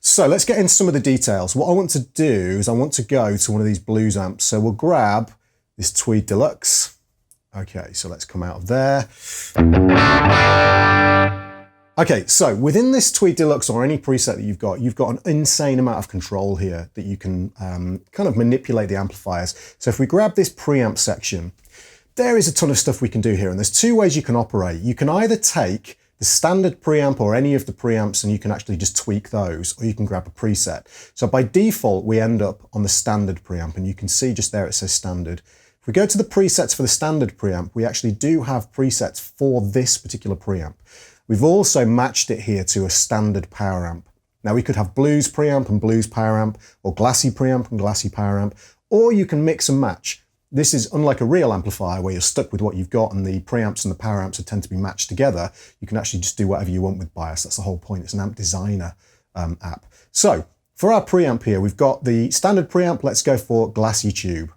So let's get into some of the details. What I want to do is I want to go to one of these blues amps. So we'll grab this Tweed Deluxe. Okay, so let's come out of there. Okay, so within this Tweed Deluxe or any preset that you've got an insane amount of control here that you can kind of manipulate the amplifiers. So if we grab this preamp section, there is a ton of stuff we can do here. And there's two ways you can operate. You can either take the standard preamp or any of the preamps and you can actually just tweak those, or you can grab a preset. So by default, we end up on the standard preamp, and you can see just there it says standard. If we go to the presets for the standard preamp, we actually do have presets for this particular preamp. We've also matched it here to a standard power amp. Now we could have blues preamp and blues power amp, or glassy preamp and glassy power amp, or you can mix and match. This is unlike a real amplifier where you're stuck with what you've got and the preamps and the power amps tend to be matched together. You can actually just do whatever you want with bias. That's the whole point. It's an amp designer app. So for our preamp here, we've got the standard preamp. Let's go for glassy tube.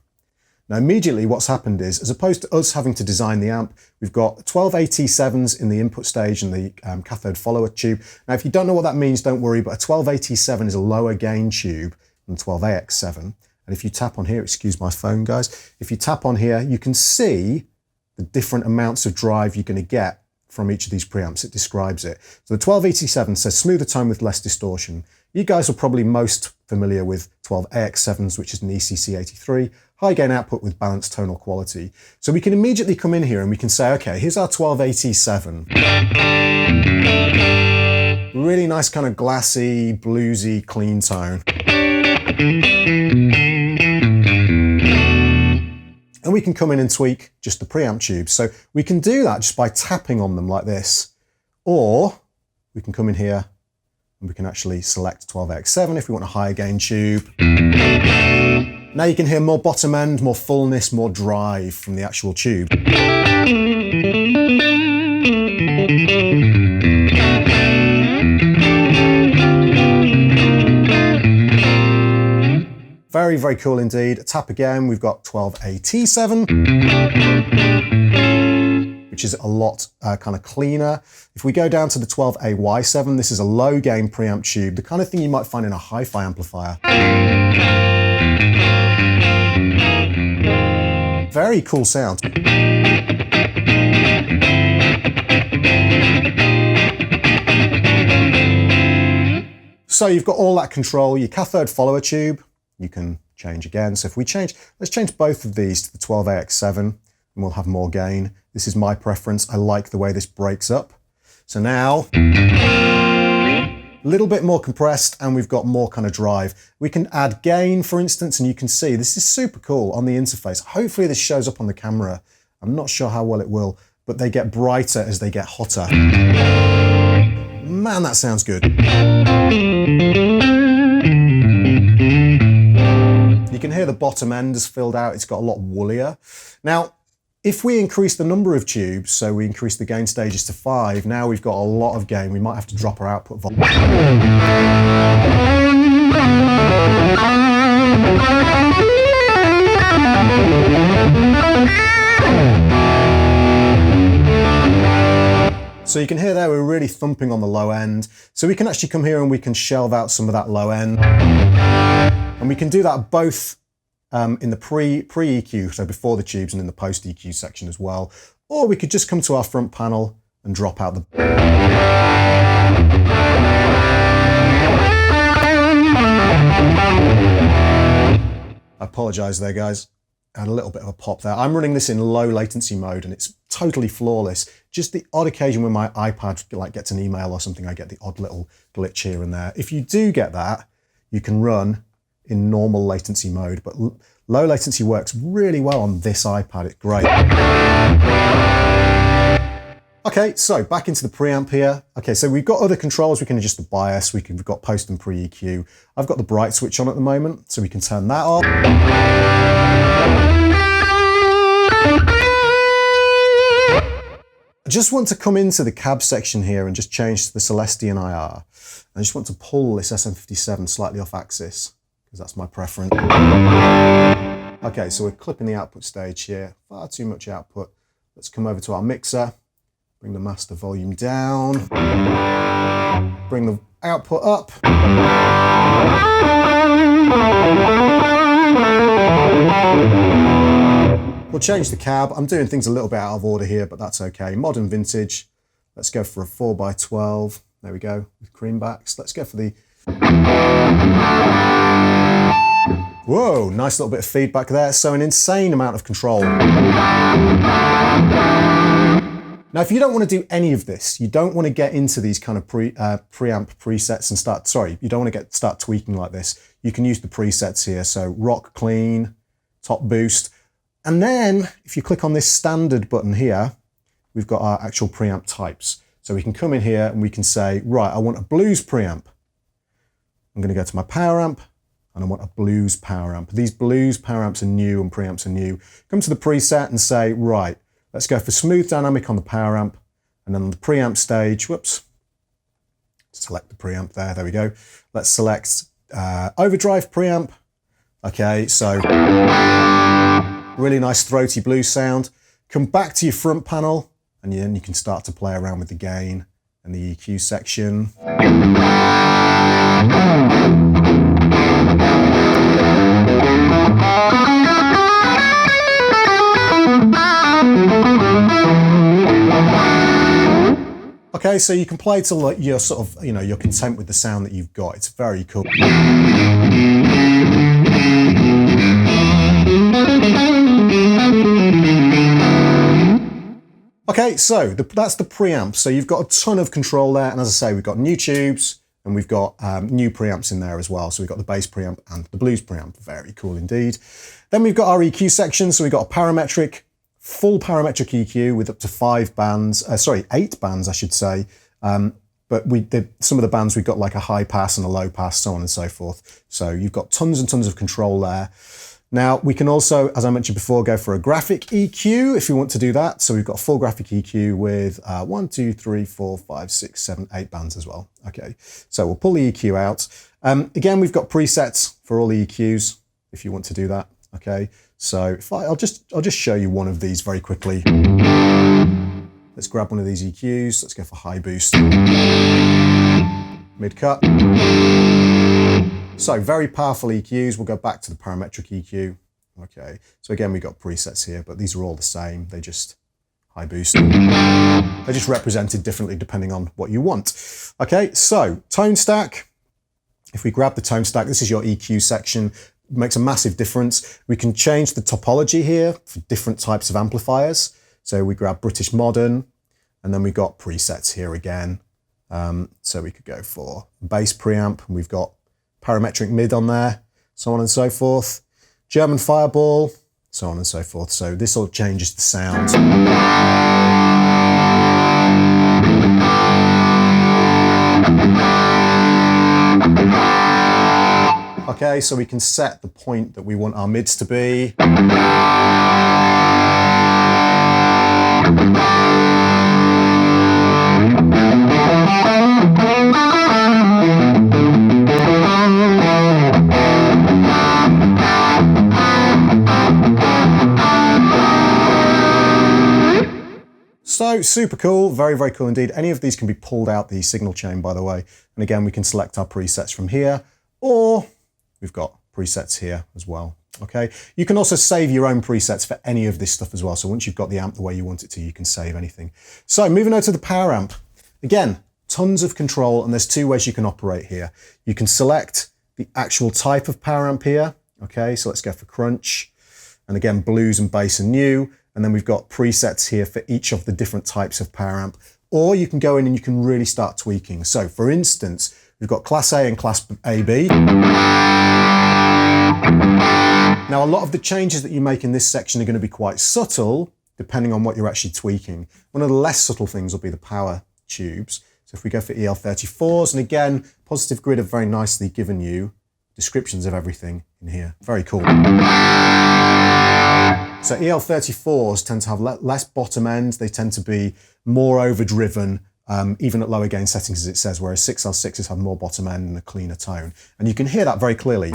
Now immediately what's happened is, as opposed to us having to design the amp, we've got 12 AT7s in the input stage and the cathode follower tube. Now if you don't know what that means, don't worry, but a 12 AT7 is a lower gain tube than 12 AX7. And if you tap on here, excuse my phone guys, if you tap on here, you can see the different amounts of drive you're going to get from each of these preamps. It describes it. So the 1287 says smoother tone with less distortion. You guys are probably most familiar with 12 AX7s, which is an ECC83, high gain output with balanced tonal quality. So we can immediately come in here and we can say, okay, here's our 1287. Really nice kind of glassy, bluesy, clean tone. And we can come in and tweak just the preamp tubes. So we can do that just by tapping on them like this. Or we can come in here and we can actually select 12X7 if we want a higher gain tube. Now you can hear more bottom end, more fullness, more drive from the actual tube. Very, very cool indeed. Tap again, we've got 12AT7, which is a lot kind of cleaner. If we go down to the 12AY7, this is a low gain preamp tube, the kind of thing you might find in a hi-fi amplifier. Very cool sound. So you've got all that control, your cathode follower tube, you can change again. So if we change, let's change both of these to the 12AX7 and we'll have more gain. This is my preference. I like the way this breaks up. So now, a little bit more compressed and we've got more kind of drive. We can add gain, for instance, and you can see this is super cool on the interface. Hopefully this shows up on the camera. I'm not sure how well it will, but they get brighter as they get hotter. Man, that sounds good. You can hear the bottom end is filled out. It's got a lot woollier. Now, if we increase the number of tubes, so we increase the gain stages to 5, now we've got a lot of gain. We might have to drop our output volume. So you can hear there we're really thumping on the low end. So we can actually come here and we can shelve out some of that low end. And we can do that both in the pre-EQ, so before the tubes, and in the post-EQ section as well. Or we could just come to our front panel and drop out the... I apologize there, guys. I had a little bit of a pop there. I'm running this in low latency mode and it's totally flawless. Just the odd occasion when my iPad gets an email or something, I get the odd little glitch here and there. If you do get that, you can run in normal latency mode, but low latency works really well on this iPad. It's great. Okay, so back into the preamp here. Okay, so we've got other controls. We can adjust the bias. We've got post and pre-EQ. I've got the bright switch on at the moment, so we can turn that off. I just want to come into the cab section here and just change to the Celestian IR. I just want to pull this SM57 slightly off axis, because that's my preference. Okay, so we're clipping the output stage here. Far too much output. Let's come over to our mixer. Bring the master volume down, bring the output up. We'll change the cab. I'm doing things a little bit out of order here, but that's okay. Modern vintage. Let's go for a 4x12. There we go, with cream backs. Let's go for the... Whoa, nice little bit of feedback there. So an insane amount of control. Now, if you don't want to do any of this, you don't want to get into these kind of preamp presets and you don't want to start tweaking like this, you can use the presets here. So rock clean, top boost. And then if you click on this standard button here, we've got our actual preamp types. So we can come in here and we can say, right, I want a blues preamp. I'm going to go to my power amp and I want a blues power amp. These blues power amps are new and preamps are new. Come to the preset and say, right, let's go for smooth dynamic on the power amp. And then on the preamp stage, whoops, select the preamp there we go. Let's select overdrive preamp. Okay, so really nice throaty blues sound. Come back to your front panel and then you can start to play around with the gain and the EQ section. Okay, so you can play till you're sort of, you're content with the sound that you've got. It's very cool. Okay, so that's the preamp. So you've got a ton of control there. And as I say, we've got new tubes and we've got new preamps in there as well. So we've got the bass preamp and the blues preamp. Very cool indeed. Then we've got our EQ section. So we've got a full parametric EQ with up to 8 bands, I should say. But some of the bands we've got like a high pass and a low pass, so on and so forth. So you've got tons and tons of control there. Now we can also, as I mentioned before, go for a graphic EQ if you want to do that. So we've got a full graphic EQ with 1, 2, 3, 4, 5, 6, 7, 8 bands as well. Okay, so we'll pull the EQ out. Again, we've got presets for all the EQs if you want to do that. Okay, so I'll just show you one of these very quickly. Let's grab one of these EQs. Let's go for high boost, mid cut. So very powerful EQs. We'll go back to the parametric EQ. Okay, so again, we've got presets here, but these are all the same. They just high boost. They're just represented differently depending on what you want. Okay, so tone stack. If we grab the tone stack, this is your EQ section. It makes a massive difference. We can change the topology here for different types of amplifiers. So we grab British Modern, and then we've got presets here again. So we could go for bass preamp, and we've got parametric mid on there, so on and so forth. German Fireball, so on and so forth. So this all changes the sound. Okay, so we can set the point that we want our mids to be. So super cool, very, very cool indeed. Any of these can be pulled out the signal chain, by the way. And again, we can select our presets from here, or we've got presets here as well. Okay, you can also save your own presets for any of this stuff as well. So once you've got the amp the way you want it to, you can save anything. So moving over to the power amp. Again, tons of control, and there's two ways you can operate here. You can select the actual type of power amp here. Okay, so let's go for crunch. And again, blues and bass are new. And then we've got presets here for each of the different types of power amp. Or you can go in and you can really start tweaking. So for instance, we've got Class A and Class AB. Now, a lot of the changes that you make in this section are going to be quite subtle, depending on what you're actually tweaking. One of the less subtle things will be the power tubes. So if we go for EL34s, and again, Positive Grid have very nicely given you descriptions of everything in here. Very cool. So EL34s tend to have less bottom end. They tend to be more overdriven, even at lower gain settings, as it says, whereas 6L6s have more bottom end and a cleaner tone. And you can hear that very clearly.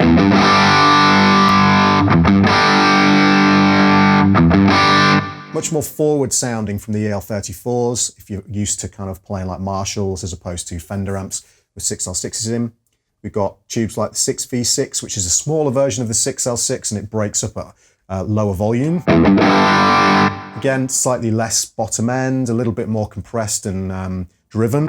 Much more forward sounding from the EL34s, if you're used to kind of playing like Marshalls as opposed to Fender amps. with 6L6s in. We've got tubes like the 6V6, which is a smaller version of the 6L6, and it breaks up at a lower volume. Again, slightly less bottom end, a little bit more compressed and driven.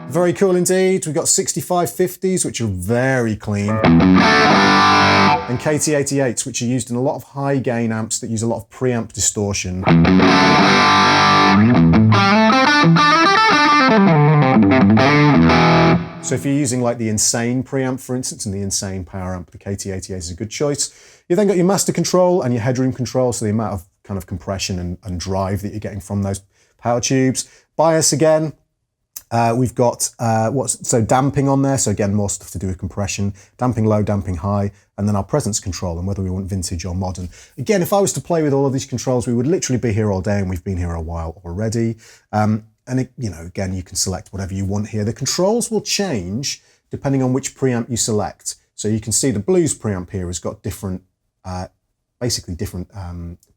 Very cool indeed. We've got 6550s, which are very clean. And KT88s, which are used in a lot of high gain amps that use a lot of preamp distortion. So if you're using like the Insane preamp, for instance, and the Insane power amp, the KT88 is a good choice. You've then got your master control and your headroom control, so the amount of kind of compression and drive that you're getting from those power tubes. Bias again. We've got so damping on there, so again more stuff to do with compression, damping low, damping high, and then our presence control and whether we want vintage or modern. Again, if I was to play with all of these controls, we would literally be here all day, and we've been here a while already. Again, you can select whatever you want here. The controls will change depending on which preamp you select. So you can see the Blues preamp here has got different, basically different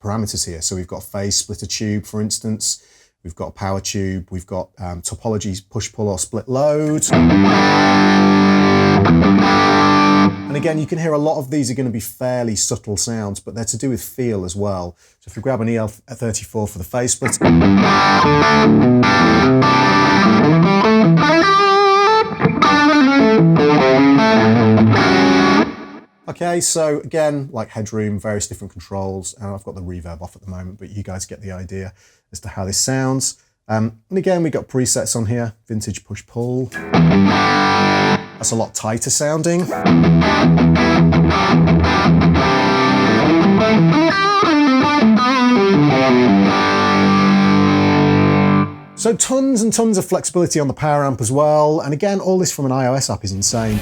parameters here. So we've got phase splitter tube, for instance. We've got a power tube, we've got topologies, push-pull or split load. And again, you can hear a lot of these are going to be fairly subtle sounds, but they're to do with feel as well. So if we grab an EL34 for the phase split. Okay, so again, like headroom, various different controls, and I've got the reverb off at the moment, but you guys get the idea as to how this sounds. And again, we've got presets on here, vintage push-pull. That's a lot tighter sounding. So tons and tons of flexibility on the power amp as well. And again, all this from an iOS app is insane.